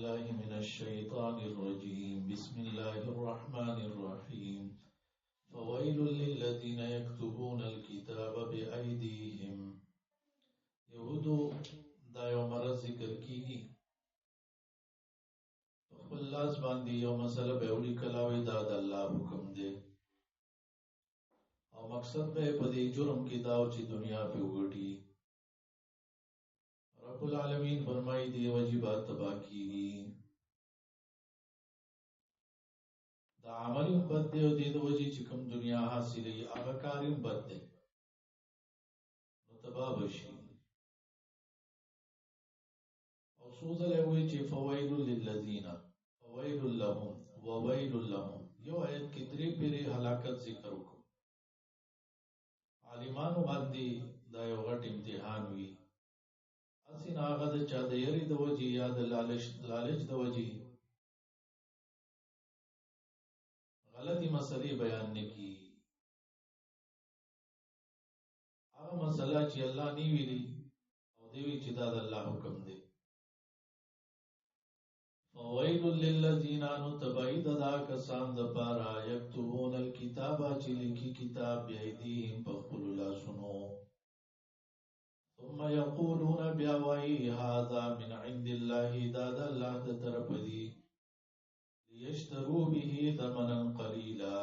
بالله من الشيطان الرجيم بسم الله الرحمن الرحيم فويل للذين يكتبون الكتاب بأيديهم يهودو دا یو مرض ذکر کیږي خپل لاس باندې یو مسله به وړي کلاوي دا د الله حکم دی او مقصد به په دې جرم کې دا چې دنیا په وګټي رب العالمین فرمایي دی واجبات تبا کیږي دا عمل بد دی او دې د وجې چې کوم دنیا حاصلې هغه کاریم بد دی نو تبا بشي او سوزله وی چې فویل للذین فویل لهم وویل لهم یو آیت کې درې پیری هلاکت ذکر وکړو عالمانو باندې دا یو غټ امتحان وی اسین هغه د چا د یری د وجې یا د لالچ د وجې غلطی مسئلې بیان نکي هغه مسله چې الله نی ویلي او دی وی چې دا د الله حکم دی فویل للذین تبعید دا کسان د پارا یکتبون الکتاب چې لیکي کتاب بیدیهم بخل لاسونو ثم یقولون بیاوی هذا من عند الله دا د الله د طرف دی لیشترو به ثمنا قلیلا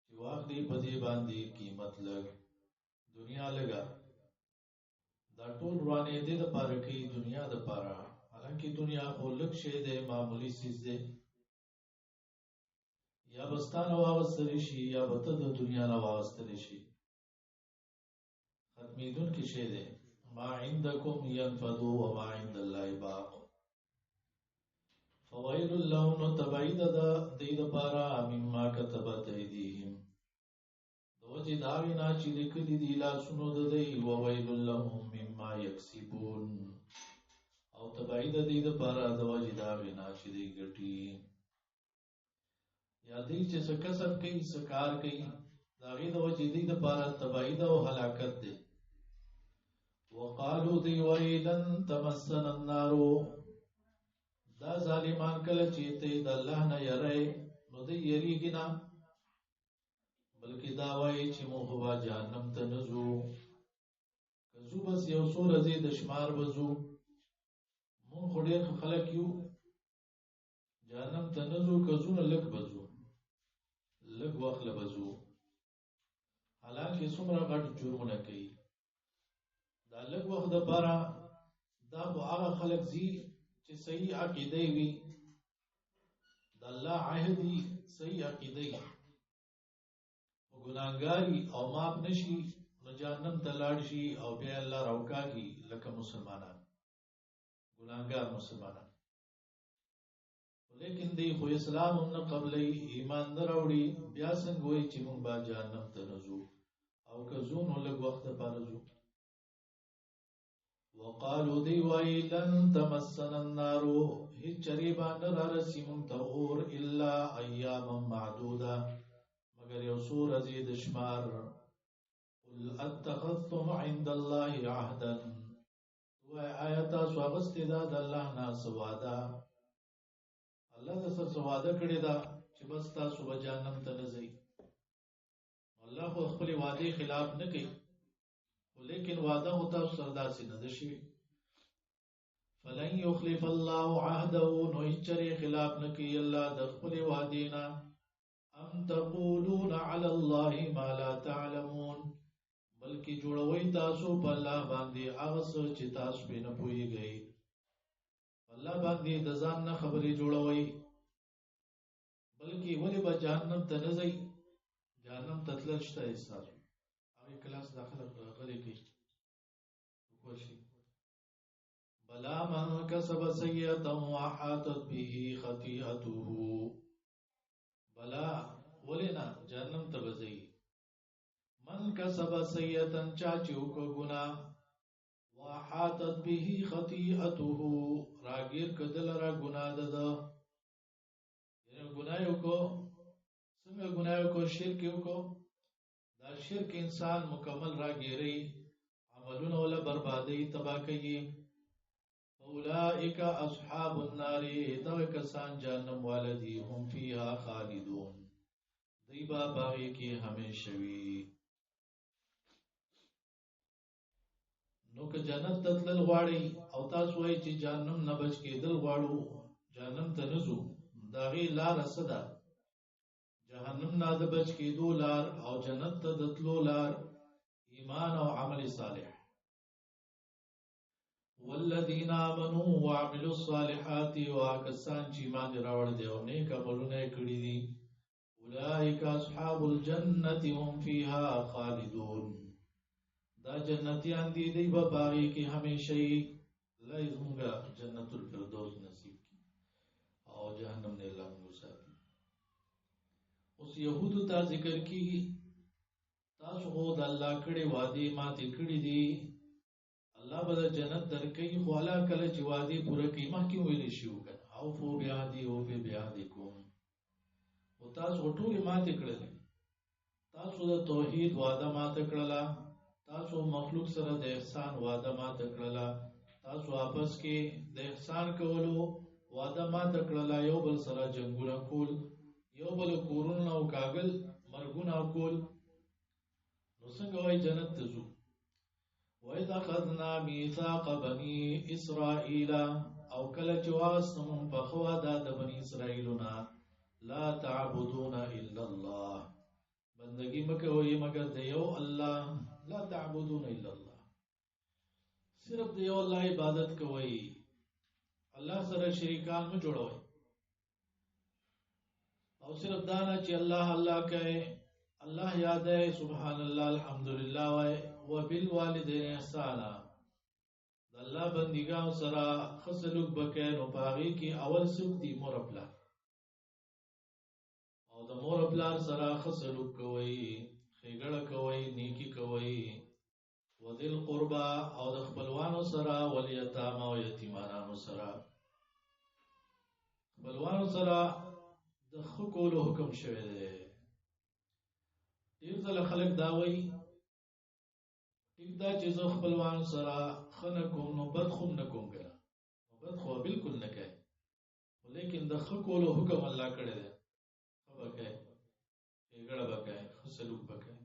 چې واخلي په دې باندې قیمت لګ دنیا لګا دا ټول روانه دې د پاره کې دنیا د پاره حالانکه دنیا خو لږ شی دی معمولی سیز دی یا بستان واغستلی شي یا بته د دنیا نه واغستلی شي ختمیدون کې شی دی ما عندکم ينفذ وما عند الله باق فویل لهم تبعید دا دې لپاره مما كتبت ایدیهم دوجه داوینا چې لیکلي دي لاسونو د دې وویل لهم مما یکسبون او تبعید دې لپاره دوجه داوینا چې دې ګټي یا دې چې څه کسب کوي څه کار کوي دا غي دوجه دې لپاره تبعید او هلاکت دي وقالو دی ویلن تمسنا النار دا ظالمان کله چې ته د الله نه یری نو دې یریږي نه بلکې دا وایي چې موږ به جهنم ته نزو کزو بس یو څو ورځې د شمار بزو مونږ ډېر خلک یو جهنم ته نزو کزو نه لږ بزو لږ وخت بزو حالانکه څومره غټ جرمونه کوي دا لږ وخت لپاره دا خو هغه خلک زی چې صحیح عقیده وي د الله عهدي صحیح عقیده او ګناهګاری او معاف نشي نو جهنم ته لاړ شي او بیا الله راوکاږي لکه مسلمانان ګناهګار مسلمانان ولیکن دی خو اسلام نه قبلې ایمان نه راوړي بیا څنګه وایي چې موږ به جهنم ته نزو او که زو نو لږ وخت لپاره زو وقالو دی وای لن تمسنا النار هیڅ چریبا نه را رسی مونږ ته اور الا ایاما معدوده مگر یو څو ورځې د شمار قل اتخذتم عند الله عهدا وای آیات سواغست دا د الله نه سوادا الله د سره سوادا کړی دا چې بس تاسو به جهنم ته نه ځئ الله خو خپل وعده خلاف نه کوي لیکن وعده ہوتا سردا سے ندشی فلن یخلف الله عهده نو چرې خلاف نکي الله د خپل وعدینا ام تقولون على الله ما لا تعلمون بلکې جوړوي تاسو په الله باندې هغه څه چې تاسو به نه پوهیږئ الله باندې د ځان نه خبرې جوړوي بلکې ولې به جهنم ته نه ځي جهنم ته تلل شته احساس کلاس داخله غلي کی کوشش بلا من کسب سیئه وحاطت به خطیئته بلا ولنا جهنم تبزئی من کسب سیئه چاچو کو گنا وحاطت به خطیئته راگیر کدل را گنا دد یعنی گناہوں کو څنګه گناہوں کو شرک کو دا شرک انسان مکمل را گیری عملونه ولا بربادی تبا کوي اولئک اصحاب النار دا کسان جهنم والدی هم فیها خالدون دی با باغی کی ہمیشہ وی. نو که جنت ته تلل غواړي او تاسو وایي چې جهنم نه بچ کېدل غواړو جهنم ته نه ځو د هغې لاره څه ده؟ جهنم نه د بچ کېدو لار او جنت ته د تلو لار ایمان او عمل صالح. والذین آمنوا وعملوا الصالحات وکسان چې ایمان راوړ دي او نیک عملونه کړي دي اولئک اصحاب الجنة هم فیها خالدون دا جنتیان دی دی با باغی کی ہمیشہ لای زمونگا جنت الفردوس نصیب کی او جہنم نے اللہ منگو ساتھی. اس یہودو تا ذکر کی تاسو خود اللہ کڑی وادی ماتی کڑی دی اللہ بدا جنت در کئی خوالا کلچ وادی پورا کی محکم ویلی شیو کن اوفو بیادی اوفی بیادی کون و تاسو غطولی ماتی کڑی تاسو دا توحید وادا ماتی کڑلا تاسو مخلوق سره د احسان وعده ماته کړله تاسو آپس کې د احسان کولو وعده ماته کړله یو بل سره جنګونه کول یو بل کورونه او کاغل مرګونه کول نو څنګه وای جنت ته ځو. وَإِذْ أَخَذْنَا مِيثَاقَ بَنِي إِسْرَائِيلَ او کله چې واغستم په خوا د بني اسرائیلونه لا تعبدون الا الله بندگی مکوئ مگر د یو الله لا تعبدون الا الله صرف د یو الله عبادت کوئ الله سره شریکان مه جوړوئ او صرف دانا چې الله الله کوي الله یاد ہے سبحان الله الحمدللہ وای وبالوالدین احسانا د الله بندګانو سره خصلوک بکې نو پاغي کې اول سوک دی مور خپل او د مور خپل سره خصلوک کوي خېګړه کوي نیکی کوي وذل قربا او د خپلوانو سره ولیتام او یتیمانو سره خپلوانو سره د خکولو حکم شوی دی. ډیر ځله خلک دا وایي ټیک دا چې زه خپلوان سره خنه کوم نو بد خوم نه کوم کنه نو بد خو بالکل نه کوي لیکن د خکولو حکم الله کړی دی خبر کوي ایګړه وکړي خسلوک وکړي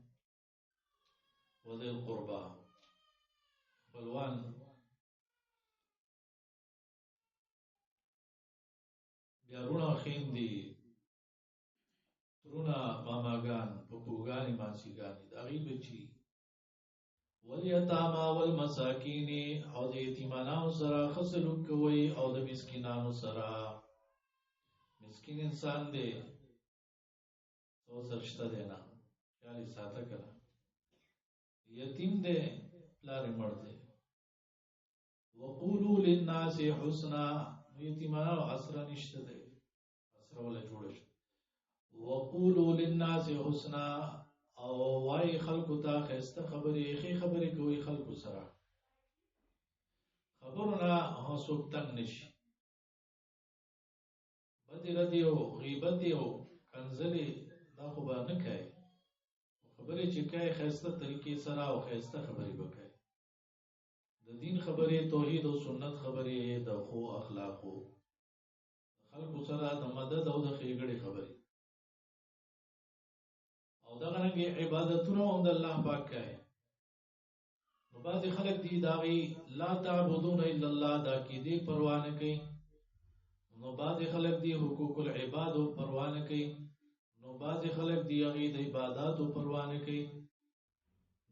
وذل قربا خپلوان بیا رونه خویندې ترونه ماماګان پپوګانې ماسیګانې د هغې بچي والیتاما والمساکین او د یتیمانانو سره ښه سلوک کوئ او د مسکینانو سره مسکین انسان دی څو سر شته دی نه خیال یې ساته که نه یتیم دی پلار یې مړ دی وقولو للناس حسنا یتیمانانو اسره نشته دی اسره ولا جوړه شو وقولو للناس حسنا او وای خلقو ته خسته خبرې خې خبرې کوي خلقو سره خبرونه هڅوک تنگ نشي بدی ردی او غیبت او کنزلی دا خو به نه کوي خبرې چې کوي خسته طریقې سره او خسته خبرې وکړي د دین خبرې توحید او سنت خبرې د خو اخلاقو خلقو سره د مدد او د خېګړې خبرې او دا غنګي عبادتونه هم د الله پاک کوي نو بعض خلک دي داغي لا تعبدون الا الله دا کې دي پروا نه کوي نو بعض خلک دي حقوق العباد پروا نه کوي نو بعض خلک دي هغه د عبادت پروا نه کوي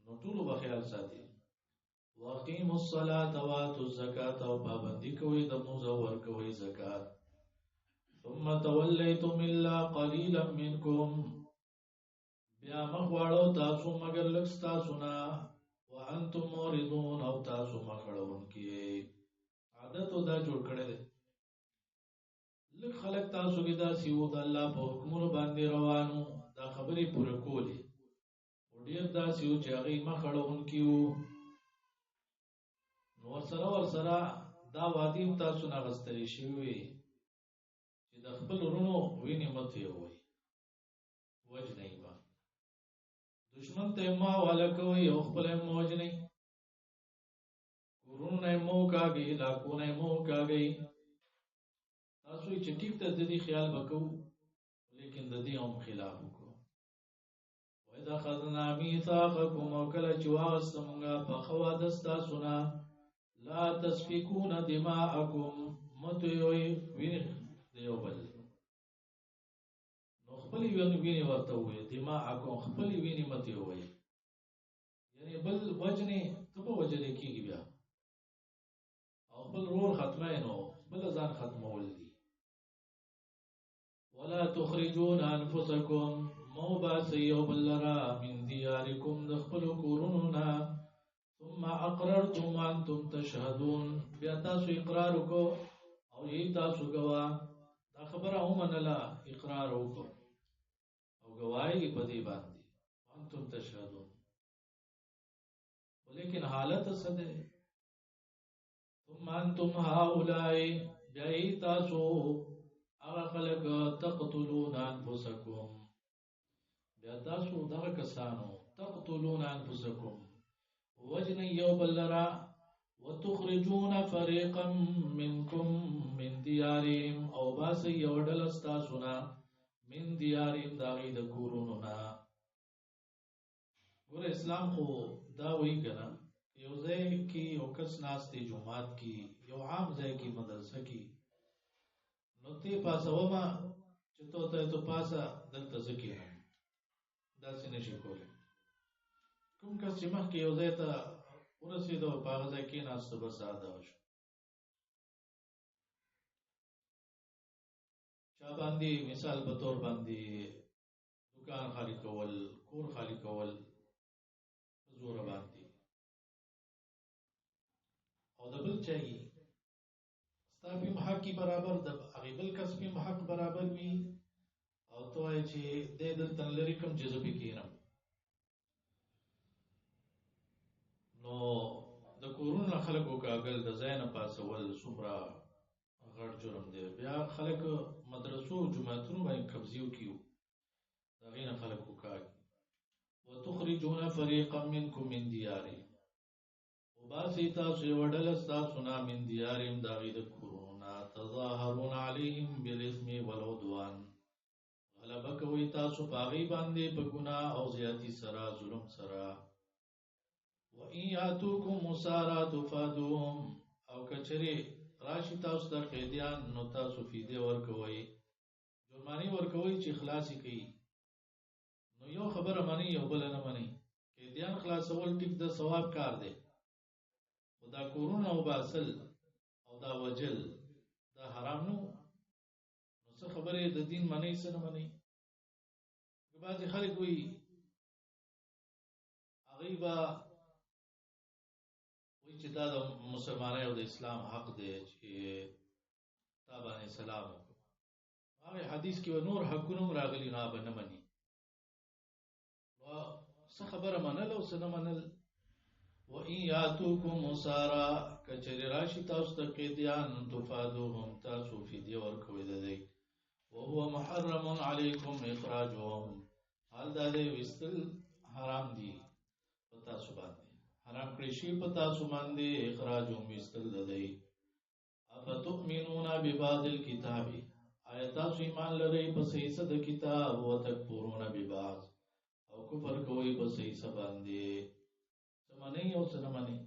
نو ټول په خیال ساتي واقیموا الصلاة واتوا الزکات او پابندي کوي د موږ ورکوي زکات ثم تولیتم الا قليلا منکم بیا مخواړو تاسو مگر لږ تاسو نه وانتم موردون او تاسو مخړون کې عادت دا جوړ کړی دی لږ خلک تاسو کې دا سیو د الله په حکمونو باندې روانو دا خبرې پوره کولې او ډیر دا سیو چې هغه مخړون کې وو نو ورسره دا وادي تاسو نه غستلی شوی چې د خپل ورونو ویني مت یې وای وجنه دشمن ته ما والا کوي او خپل موج نه کورونه مو کاږي لاکونه مو کاږي تاسو چې ټیک ته د دې خیال وکړو لیکن د دې هم خلاف وکړو وإذا أخذنا ميثاقكم وكلا جواز مونږه په خوا دستا سنا لا تسفكون دماءكم متوي وین دیو بل نو خپل ویني ورته وي دماءكم خپل ویني متي وي یعنی بل وجنه ته په وجه کېږي بیا او خپل رول ختمه نو بل ځان ختمول دي ولا تخرجون انفسكم مو باسيو بلرا من دياركم دخل كوروننا ثم اقررتم وانتم تشهدون بیا تاسو اقرار وکړو او یی تاسو غوا دا خبره هم نه لا اقرار وکړو او گواہی په دې باندې وانتم تشهدون ولیکن حالت څه ده ثم انتم هؤلاء بیا تاسو هغه خلک تقتلون انفسکم بیا تاسو دغه کسانو تقتلون انفسکم وجن یو بلرا وتخرجون فريقا منكم من ديارهم او باس یو ډل استاسونا من ديارهم داغي د کوروننا ګور اسلام خو دا وی کنه یو ځای کې یو کس ناشته جمعات کې یو عام ځای کې مدرسه کې نو تی پاسوما چې ته پاسا دلته ځکه دا څنګه شي کولی کوم کس چې مخکې یو ځای ته ورسېدو په هغه ځای کې ناسته به ساده وشو چا باندې مثال په تور باندې دکان خالی کول کور خالی کول زور باندې او د بل چي ستا په حق کې برابر د هغه بل کس په حق برابر وي او توای چې د دلته لري کوم جذبې کینم نو د کورونو خلکو کاغل د زین پاسول سمرا غړ جرم دی بیا خلک مدرسو جمعتونو باندې قبضیو کیو دا غین خلکو کاږي وتخرجون فريقا منكم من ديارهم وباسي تاسو وډل تاسو نا من ديارهم داغید کورونا تظاهرون عليهم بالاثم والعدوان غلبه کوي تاسو پاغي باندې په ګناه او زیاتی سرا ظلم سرا وَإِن يَأْتُوكُمْ أُسَارَىٰ تُفَادُوهُمْ او کچری راشي تاسو ته قیدیان نو تاسو فیدې ورکوي جرمانی ورکوي چې خلاصي کوي نو یو خبره مانی یو بل نه مانی قیدیان خلاصول ټیک د ثواب کار دی خدا کورونه او باسل او دا وجل دا حرام نو څه خبره د دین مانی څه نه مانی بعضی خلک وي غیبا وی چې دا د مسلمانانو او د اسلام حق دی چې تابانه سلام هغه حدیث کې نور حقونه راغلي نه بنه مني وا څه خبره منل او څه نه منل وَإِن يَأْتُوكُمْ أُسَارَىٰ کچری راشي تاسو ته قیدیان تفادوهم تاسو فدیه ورکوي دی وهو محرم علیکم اخراجهم حال دا دی وستل حرام دي پتا سو باندې حرام کړی شی پتا سو باندې اخراجهم وستل دی افتؤمنون ببعض الكتاب آیات تاسو ایمان لرئ په صحیح د کتاب او تکفرون ببعض او کفر کوي په صحیح باندې سمانی او سنمانی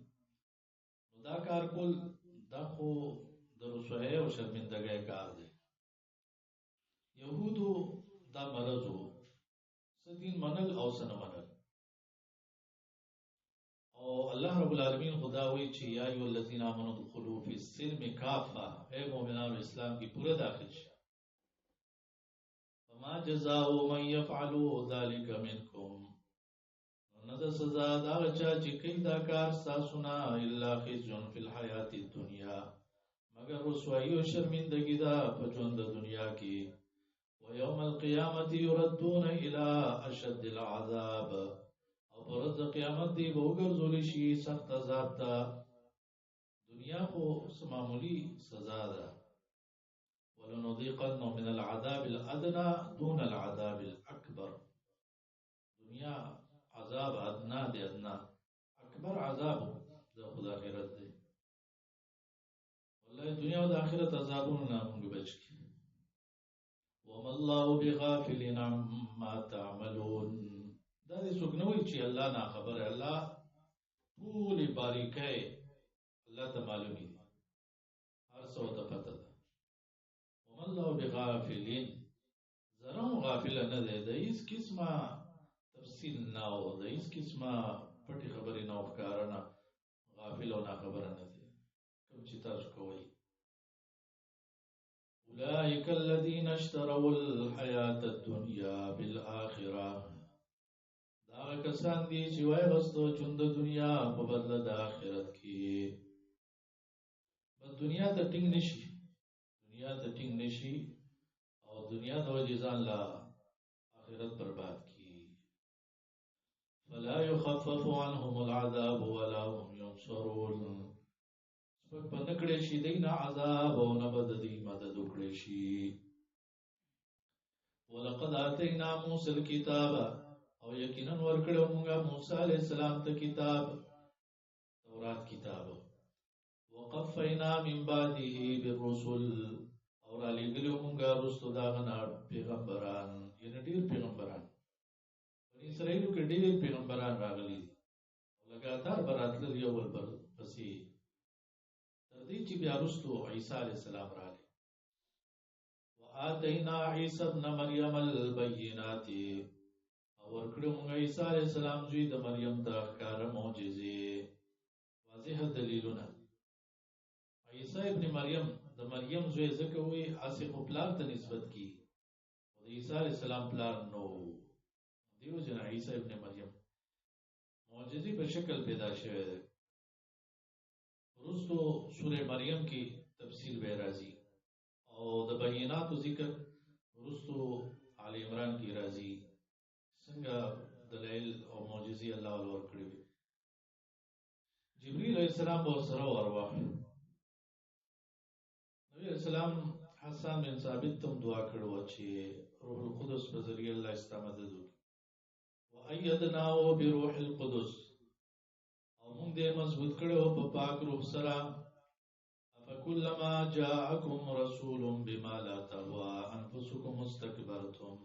نو دا کار کول دا خو د رسوایی او شرمندګۍ کار دی یهودو دا مرضو سدین منل او سنمنل او الله رب العالمین خدا وی چې یا ایو الذین آمنوا ادخلوا فی السلم کافه اے مومنانو اسلام کی پورا داخل شئ فما جزاء من يفعل ذلك منکم نظر سزا دا چا چې کوي دا کار تاسو نه الا خزي فی الحیات الدنیا مگر رسوایی او شرمندگی دا په ژوند د دنیا کې ويوم القيامه يردون الى اشد العذاب او پرز قیامت دی وګرځول شي سخت عذاب ته دنیا خو معمولی سزا ده ولنذيقن من العذاب الادنى دون العذاب الاكبر دنیا عذاب ادنا دی ادنا اکبر عذاب د خدا خیرت دی الله دنیا او د آخرت عذابونو نه موږ بچ کړي. وما الله بغافل عما تعملون. دا دې څوک نه وایي چې الله نا خبر. الله ټولې باریکۍ الله ته معلومې دي، هر څه ورته پته ده. وما الله بغافلین، ذره غافل نه دی، د هیڅ قسمه تفصیل نه او د هیڅ قسمه پټې خبرې نه او ښکاره نه، غافل او نا خبره نه دی کوم چې تاسو کوئ. أولئك الذين اشتروا الحياة الدنيا بالآخرة. دا کسان دي چې وای غستو چوند دنیا په بدله د آخرت کې. بس دنیا ته ټینګ نشي، دنیا ته ټینګ نشي او دنیا د وجې ځان لا آخرت برباد کی. فلا يخفف عنهم العذاب ولا هم ينصرون. سپک په نکړې شي دینا عذاب او نه بد دی مدد وکړې شي. ولقد آتینا موسی الكتاب، او یقینا ورکړو موږ موسی علیہ السلام ته کتاب، تورات کتاب. وقفینا من بعده بالرسل، اور علی ګلو موږ رسول داغنا پیغمبران، یعنی ډیر پیغمبران. بنی اسرائیل کې ډیر پیغمبران راغلي لګاتار براتل یو بل پسې تر دې چې بیا رسول عیسی علیہ السلام راغی. وآتینا عیسی ابن مریم البینات، او ورکړو موږ عیسی علیہ السلام زوی د مریم ته ښکار معجزې، واضح دلیلونه. عیسی ابن مریم د مریم زوی ځکه وی اسی خو پلار ته نسبت کی، او د عیسی علیہ السلام پلار نو، دیو جن عیسی ابن مریم معجزې په شکل پیدا شوه ده. ورستو سورہ مریم کی تفصیل به راځي او د بیناتو ذکر ورستو آل عمران کی راځي، څنګه دلایل او معجزې الله ور کړی. جبرئیل علیہ السلام به سره ورواخ. نبی علیہ السلام حسان بن ثابت تم دعا کړو چې روح القدس په ذریعہ الله استمدد وکړي. وأيدناه بروح القدس، او موږ دې مضبوط کړو په پاک روح سره. افکلما جاءکم رسول بما لا تهوا انفسکم استكبرتم.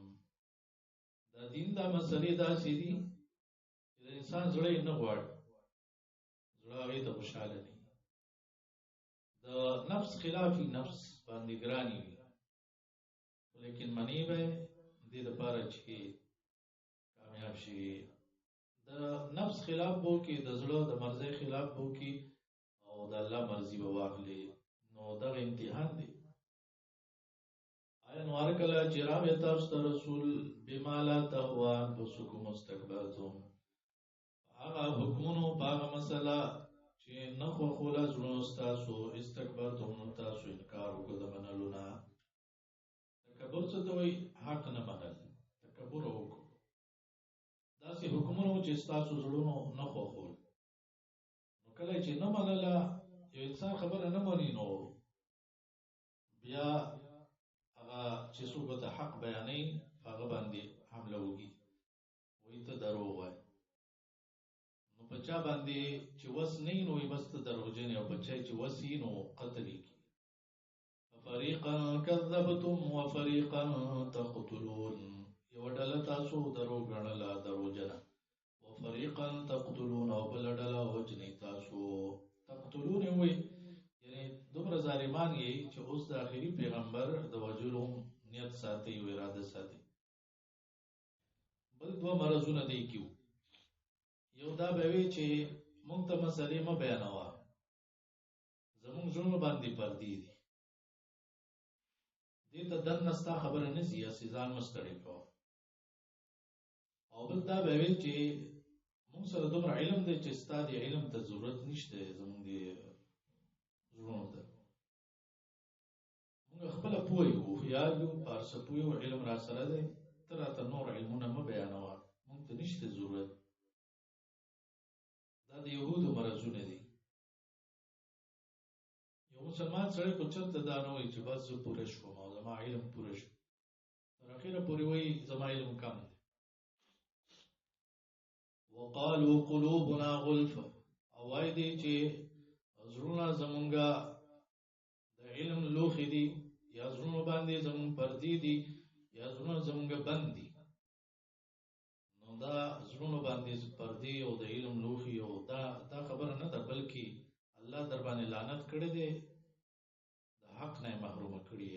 دا دین دا مسلې داسې دي چې د انسان زړه یې نه غواړي، زړه هغې ته خوشحاله نه وي. د نفس خلافي نفس باندې ګرانې وي، لیکن منی به دې دپاره چې کامیاب شي. د نفس خلاف بو کې، د زړه د مرضۍ خلاف بو کې، او د الله مرضي به واخلي. نو دغه امتحان دی. آیا نو هرکله چې راغی تاسو ته رسول بما لا تهوا انفسکم استكبرتم، هغه حکمونو په هغه مسله چې نه خوښوله زړونو ستاسو، استکبرتم نو تاسو انکار وکړو د منلو نه. تکبر څه ته وایي؟ حق نه منل، تکبر وکړو. داسې حکمونه چې ستاسو زړونو نه خوښول. نو کله چې نه منله، یو انسان خبره نه مني، نو بیا هغه چې څوک ورته حق بیانوي هغه باندې حمله وکړي، وایي ته دروغ وایې. نو په چا باندې چې وس نه وي نو وایي بس ته دروغجن یې، او په چا چې وس وي نو قتل یې کړي. ففریقا کذبتم وفریقا تقتلون. یو ډله تاسو درو ګڼله دروغجنه، وفریقا تقتلون، او بله ډله وجنئ تاسو. تقتلون یې وایي یعنی دومره ظالمان یې چې اوس د آخري پیغمبر د وژلو نیت ساتي او اراده ساتي. بل دوه مرضونه دی کیو. یو دا به وي چې مونږ ته مسلې مه بیانوه، زمونږ زړونو باندې پردې دي، دې ته دننه ستا خبره نه ځي، هسې ځان مه ستړی کوه. او بل دا به وي چې مونږ سره دومره علم دی چې ستا د علم ته ضرورت نشته زمونږ د زړونو ته. مونږ خپله پوه یو، هوښیار یو، په هر څه پوه یو، علم را سره دی، ته راته نور علمونه مه بیانوه، مونږ ته نشته ضرورت. دا د یهودو مرضونه دي. یو مسلمان سړی خو چېرته دا نه وایي چې بس زه پوره شوم او زما علم پوره شو، تر اخره پورې وایي زما علم کم دی. وقالو قلوبنا غلف، او وایي دی چې زړونه زمونږه علم لوخي دي یا زړونو باندې زمون پردي دي یا زړونو زمونږ بند دي. نو دا زړونو باندې پردي او د علم لوخي او دا خبره نه ده، بلکې الله در باندې لعنت کړی دی، د حق نه محروم کړی.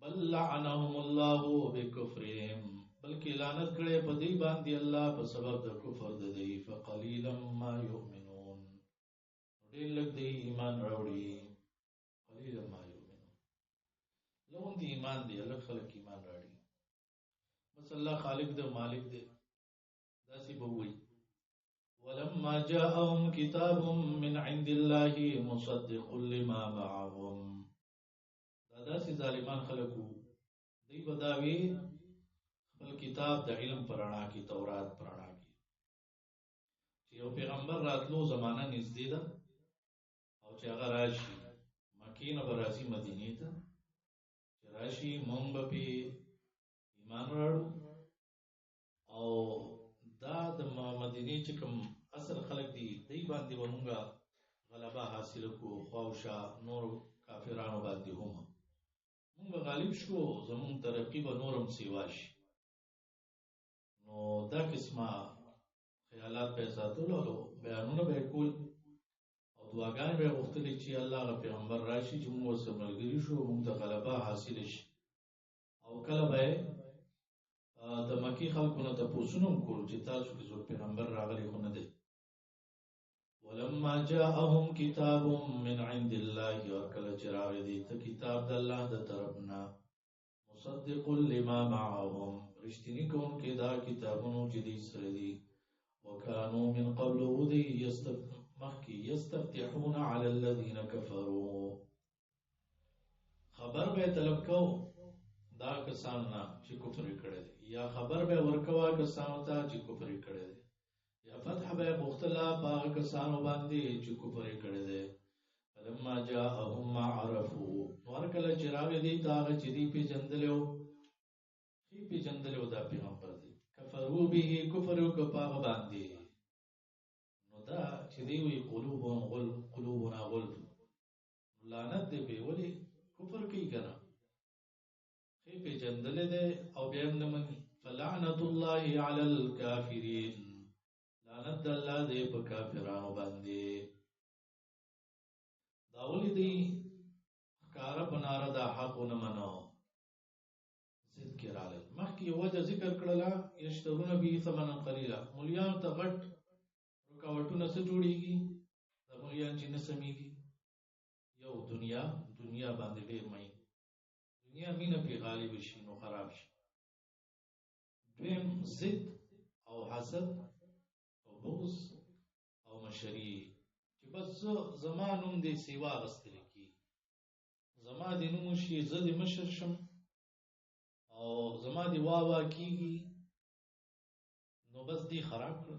بل لعنهم الله بکفرهم، بلکې لعنت کړی په دې باندې الله په سبب د کفر د دی. فقلیلا ما یؤمنون، ډېر لږ دی ایمان راوړي. قلیلا ما یؤمنون، لون دی ایمان دی، لږ خلک ایمان راوړي. بس الله خالق دی مالک دی، داسې به وایي. ولما جاءهم كتاب من عند الله مصدق لما معهم، دا داسې ظالمان خلکو دی بداوی خپل کتاب د علم پرانا کی، تورات پرانا کی، چې یو پیغمبر راتلو زمانہ نږدې ده او چې هغه راشي مکې نه به راځي مدینې ته، چې راشي مونږ به پې ایمان راړو او دا د مدینې چې کوم اصل خلک دي دی باندې به مونږ غلبه حاصل کو، خواوشا نور کافرانو باندې هم مونږ غالب شو، زمون ترقی به نورم سیوا شي. نو دا قسمه خیالات به ساتلو او بیانونه به کول او دعاګانې به غوښتلې چې الله غ پیغمبر راشي چې موږ ورسره ملګري شو، موږ ته غلبه حاصل شي. او کله به د مکې خلکو نه تپوسونه هم کول چې تاسو کې څوک پیغمبر راغلی خو نه دی. ولما جاءهم كتاب من عند الله، وکله چې راغی دی ته کتاب د الله د طرفنا، مصدق لما معهم، رښتینی کوونکی دا کتابونو چې دی سره دي. وكانوا من قبل ودي يستفتحون على الذين كفروا، خبر به طلب کو دا کسان نه چې کفر کړي دي، یا خبر به ورکوا کسان ته چې کفر کړي دي، یا فتح به مختلا پاک کسانو باندې چې کفر کړي دي. فلما جاءهم ما عرفوا، ورکل چراغ دی دا چې دی په جندلو خي په جندلو دا پیغمبر دی، کفروا به کفر کو پاک باندې. نو دا چې دی وی قلوبنا غلف، لعنت دی به ولی کفر کوي کنه، خي په جندل دی او بیا هم نه مني. فلعنت الله علی الکافرین، لعنت الله دی په کافرانو باندې. داولی دی کارا بنارا دا حق و نمانو زد کرالل مخی وجه ذکر کرلا یشترون بی ثمنا قلیلا، مولیان تا غٹ رکاوٹو نسا جوڑی گی، دا مولیان چی نسمی گی. یو دنیا باندې دیر مئی، دنیا مین پی غالب شی نو خراب شی. دویم زد او حسد او بغض او مشری، چې بس زمانوم دی سیوا غستل کی، زما دی نوم شي زه دی مشر شم او زما دی واوا کیږي، نو بس دی خراب کړ.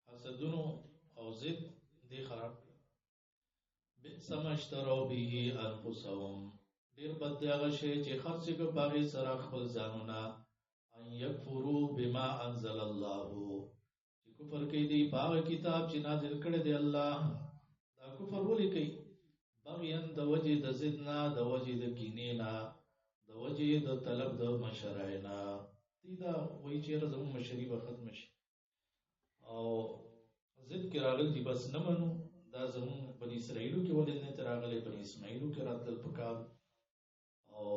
حسدونو او زد دی خراب کړ. بئس ما اشتروا به انفسهم، ډیر بد دی هغه شی چې خرڅ کو باغې سره خپل ځانونه، ان یکفروا بما انزل الله، کفر کوي دی باغ کتاب چې نازل کړی دی الله. دا کفر ولې کوي؟ بغیان د وجه د زدنا، د وجه د کینینا، د وجه د طلب د مشرعنا. دی دا وایي چې زموږ مشري به ختم شي او زد کې راغلی دي بس نه منو. دا زموږ بني اسرائیلو کې ولې نه راغلی، بني اسماعیلو کې راتلل پکار او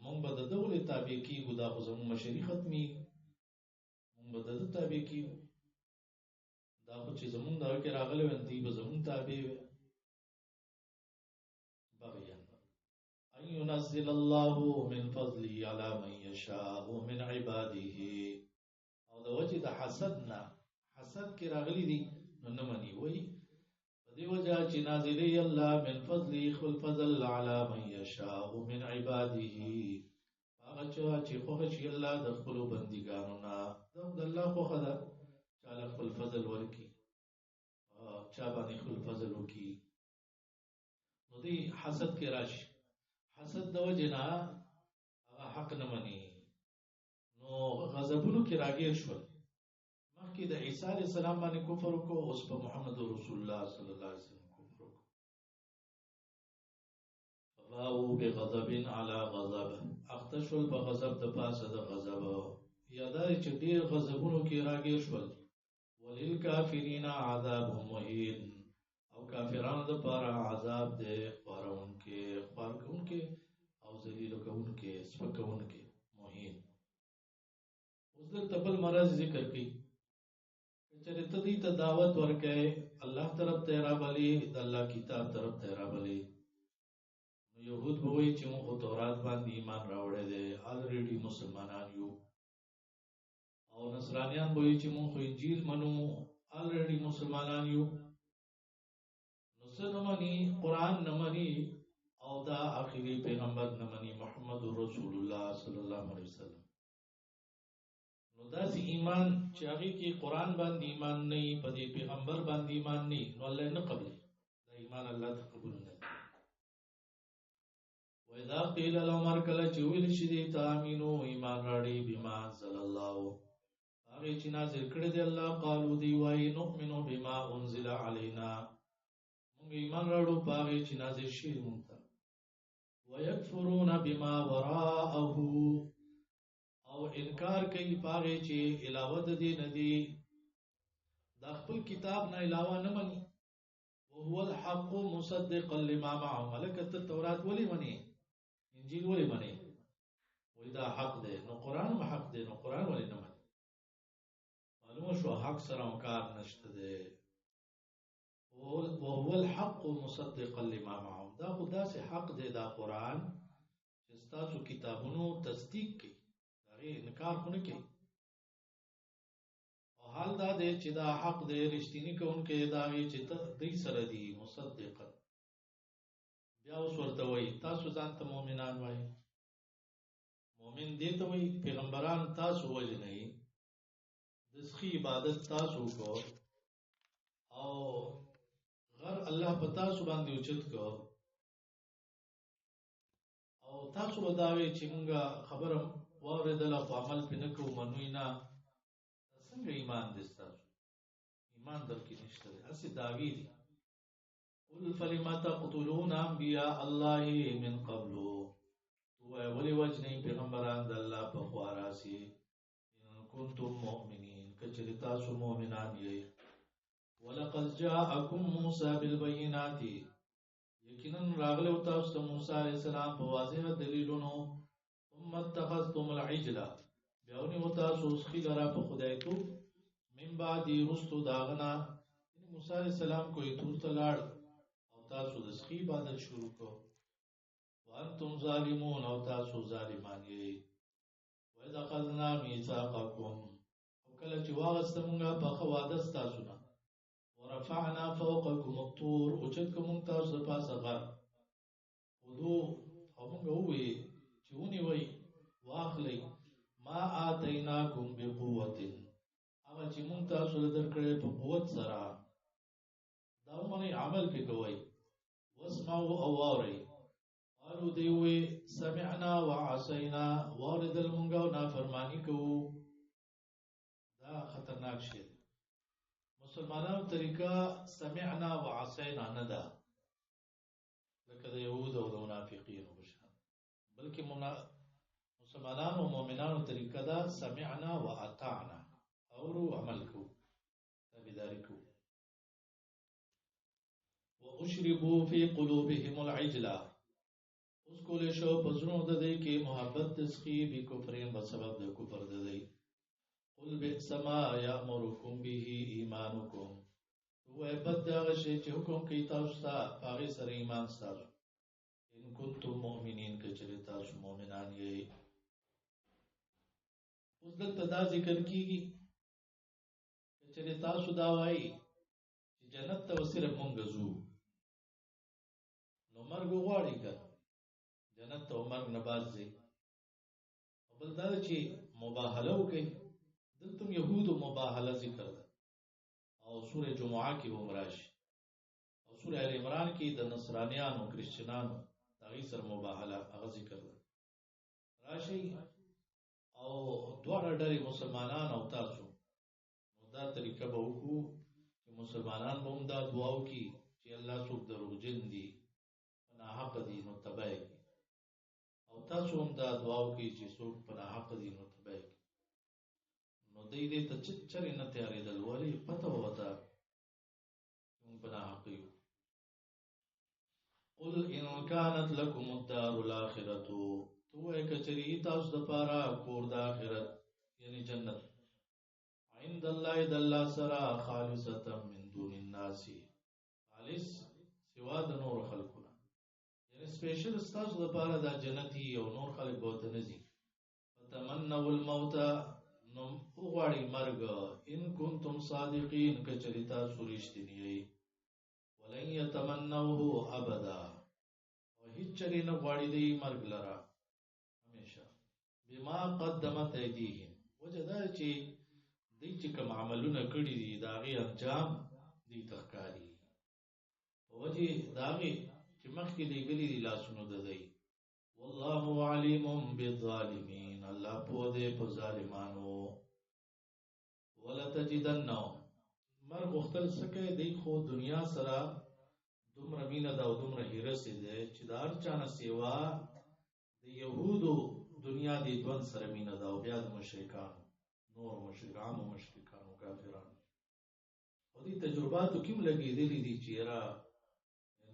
مونږ به د دولې تابع کیږو، دا خو زموږ مشري ختمي، مونږ به د تابع کیږو. دا خو چې زمون دا کې راغلی وي دی به زمون تابع وي. بغیان ان ينزل الله من فضله على من يشاء من عباده، او د وجه د حسد نه، حسد کې راغلی دي نو نه مني. وای په دې وجه چې نازلې الله من فضله خپل فضل على من يشاء من عباده، هغه چې خوښ شي الله د خپل بندګانو نه، د الله خوښه ده چاله خپل فضل ورکی، چا باندې خپل فضل وکي. نو دی حسد کې راشي، حسد د وجه نه هغه حق نه مني، نو غضبونو کې راګیر شول. مخکې د عیسی علیه السلام باندې کفر وکړو، اوس په محمد رسول الله صلی الله علیه وسلم کفر وکړو. بغضب على غضب اختشل بغضب د پاسه د غضب یادای چې ډیر غضبونو کې راګیر شول وللکافرین عذاب مهین او کافرانو د پاره عذاب دې خورونکې او ذلیل کوونکې سپکونکې مهین. اوس دلته بل مرض ذکر کړي چې ته دې ته دعوت ورکې الله طرف ته رابلې د الله کتاب طرف ته رابلې. يهود بوي چې موږ تورات باندې ایمان راوړی دی الریډي مسلمانان یو او نصرانیان بوي چې موږ انجیل منو الریډي مسلمانان یو. نو څه نه مني قرآن نه مني او دا آخري پیغمبر نه مني محمد رسول الله صلی الله علیه وسلم. نو داسې ایمان چې هغه کې قرآن باندې ایمان نه په دې پیغمبر باندې ایمان نه نو الله نه قبلې دا ایمان الله ته قبول نه. وَإِذَا قِيلَ لَهُمْ أَرْكَلَ چویل شدی تامینو ایمان راړي بما انزل الله هغه چې نازل کړی دی الله قالو دی وای نؤمنو بما انزل علينا موږ ایمان راړو هغه چې نازل شوی مونږ ته ويكفرون بما وراءه او انکار کوي هغه چې علاوه د دې ندي د خپل کتاب نه علاوه نه مني. وهو الحق مصدقا لما معه ملکه التوراۃ ولي مني انجیل ولي مني وای دا حق دی نو قرآن حق دی نو قرآن ولي نه مني. معلومه شو حق سره کار نشته دی. وهو الحق مصدقا لما معه دا خدا سے حق دی دا قرآن چې تاسو کتابونو تصدیق کوي هغه انکار نه کوي او حال دا دی چې دا حق دی رښتینی کوونکی دا وی چې دې سره دی مصدقا. بیا اوس ورته وایي تاسو ځان ته مؤمنان وایي مؤمن دې ته وایي پیغمبران تاسو ولې نه یې د سخی عبادت تاسو کو او غر الله په تاسو باندې اوچت کو او تاسو وداوي چې موږ خبره واردله خو عمل پې نه کوو منوي نه څنګه ایمان دې ستاسو ایمان درکې نشته دی هسې دعوې دي. قل فلم تقتلون انبیاء الله من قبل وایه ولې وجنئ پیغمبران د الله په خوا راسي ان کنتم مؤمنین که چېرې تاسو مؤمنان یئ. ولقد جاءكم موسى بالبينات یقینا راغلی تاسو ته موسی علیه السلام په واضح دلیلونو ثم اتخذتم العجل بیا ونیو تاسو سخي لره په خدایتوب من بعد رستو داغنا موسی علیه السلام کوی تور ته لاړ او تاسو د سخي عبادت شروع کو وانتم ظالمون او تاسو ظالمان یې. وإذ أخذنا ميثاقكم او کله چې واغسته مونږه په ښه وعده ستاسو نه ورفعنا فوقكم الطور اوچت که مونږ تاسو د پاسه غر خذوه او مونږ ووایي چې ونیوئ واخلئ ما آتیناکم بقوة هغه چې مونږ تاسو له درکړی په قوت سره دا ومنئ عمل پې کوئ. واسمعوا او واورئ قالو دی ووایي سمعنا وعصینا واورېدل مونږ او نافرماني کوو. دا خطرناک شی دی. مسلمانانو طریقه سمعنا وعصینا نه ده لکه د یهود او د منافقینو په شان بلکې مسلمانانو او مؤمنانو طریقه ده سمعنا واطعنا اورو عمل کو تابعداري کو. واشربوا في قلوبهم العجل اوس کولی شو په زړونو د دې کې محبت تسخي بکفرین په سبب د کفر د دی. قل بئس ما یأمرکم به ایمانکم وای بد هغه شی چې حکم کوي تاسو ته په هغې سره ایمان ستاسو ان کنتم مؤمنین که چېرې تاسو مؤمنان یئ. اوس دلته دا ذکر کېږي که چېرې تاسو دا وایي چې جنت ته به صرف مونږ ځو نو مرګ وغواړئ که جنت ته مرګ نه باز ځئ. او بل دا ده چې مباهله وکئ دلته یهودو مباهله ذکر ده او سوره جمعه کې هم راشي او سوره ال عمران کې د نصرانیانو کرسچنانو د هغې سره مباهله هغه ذکر ده راشي او دواړه ډلې مسلمانان او تاسو نو دا طریقه به وکړو چې مسلمانان به هم دا دعا وکړي چې الله څوک دروغجن دي ناحقه دي نو تباه یې کړي تاسو هم دا دعا وکړئ چې څوک په ناحق دي نو تبه یې نو دې ته چرې نه تیارېدل ولې پته وته موږ په ناحق یو قل ان كانت لكم الدار الاخره تو کچری تاسو د پاره کور د آخرت یعنی جنت عند الله د الله سره خالصه من دون الناس خالص سوا د نور خلقنا یعنی سپیشل تاسو د پاره د جنتی او نور خلق بوته نزي فتمنوا الموت نو وغواړي مرګ ان کنتم صادقین کچری تاسو رښتینی ولن يتمنوه ابدا وهي چری نه غواړي دی مرګ لرا همیشه بما قدمت ایدیهم وجدا چې دې چې کوم عملونه کړی دي داغه انجام دي تخکاری وجه داغه چې مخکې لګلې دي لاسونو د دی والله علیم بالظالمین الله په دې په ظالمانو ولا تجدنهم مر مختل سکه دی خو دنیا سره دومره مینه دا او دومره هیرسه ده چې دا هر چانه سیوا د يهودو دنیا دی دوان سره مینه دا او بیا د مشرکان نور مشرکان او مشرکان او کافران او دې تجرباتو کوم لګېدلې دي چې را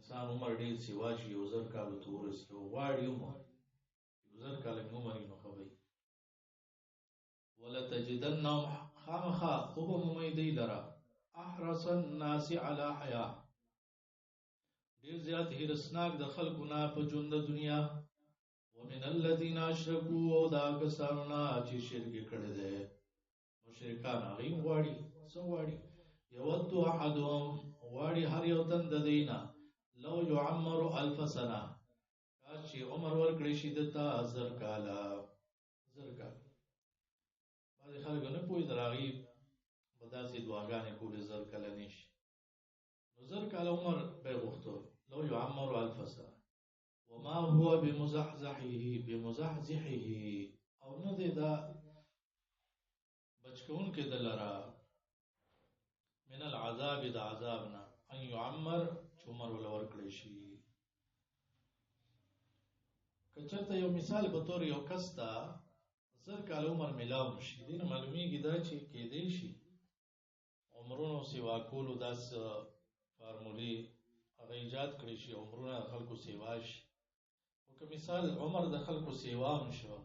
انسان عمر ډیر سیوا شي یو زر کال تورس یو واړی عمر یو زر کال عمر نو خبري ولا تجدنهم خامخا خوب ممیدی لرا احرص الناس على حیاه ډیر زیات هرسناک د خلقنا په ژوند د دنیا ومن الذين اشركوا او دا کسانونه چې شرک کړي دي مشرکان هغه غواړي سو غواړي یود احدهم غواړي هر یو تن د دینه لو يعمر 1000 سنه کاشي عمر ورکړي شي دته زر کاله بعض خلک نه پوي دراغي بداسي دعاګانې کولې زر کاله نشي نو زر کاله عمر به غوښتو لو يعمر 1000 سنه وما هو بمزحزحه او نه دی دا بچکون کې دلرا من العذاب د عذابنا ان يعمر عمر ول ورکړي شي کچرته یو مثال په تور یو کستا زر کال عمر ملاو شي دین معلومیږي دا چې کې دی شي عمرونو سیوا کولو داس فارمولي هغه ایجاد کړی شي عمرونه خلکو سیوا شي او که مثال عمر د خلکو سیوا هم شو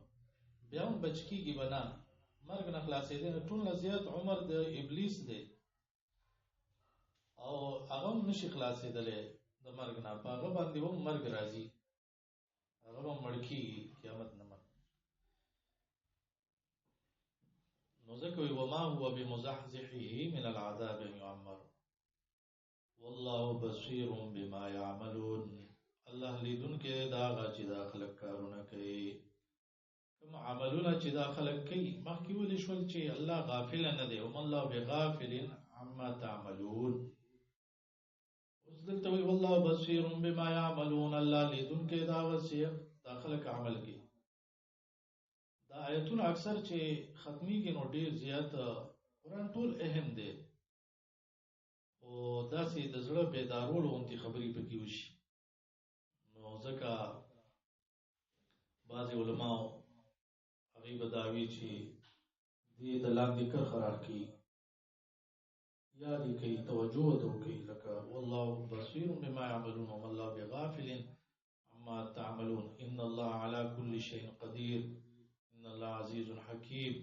بیا هم بچکیږي بنا مرګ نه خلاصې دي ټول زیات عمر د ابلیس دی او هغه نشي خلاصې دلې د مرګ نه هغه باندې و مرګ راځي هغه مړکی قیامت نه نو ځکه وما هو بمزحزحه من العذاب ان يعمر والله بصير بما يعملون الله لیدون کې دا غاچې دا خلق کارونه کوي کوم عملونه چې دا خلق کوي مخکې ولې شول چې الله غافل نه دی او الله بغافل عما تعملون اوس دلته وی والله بصير بما يعملون الله لیدون کې دا غاچې دا خلق عمل کوي دا آیتونه اکثر چې ختميږي نو ډیر زیات قرآن ټول اهم دی او داسې د زړه بیدارولو اونتي خبرې پکې وشي نو ځکه بعضې علماو هغوی به دعوي چې دې د لاندې کرښه راکړي یا دې کوي توجه ورته وکړي لکه والله بصير بما يعملون وما الله بغافل عما تعملون ان الله على كل شيء قدير ان الله عزيز حكيم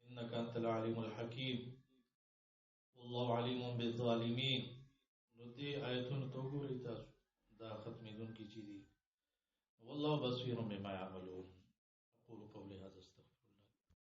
انك انت العليم الحكيم والله عليم بالظالمين نو دې آیتونو ته وګورئ تاسو دا ختمېدونکي چې دي والله بصير بما يعملون اقول قولي هذا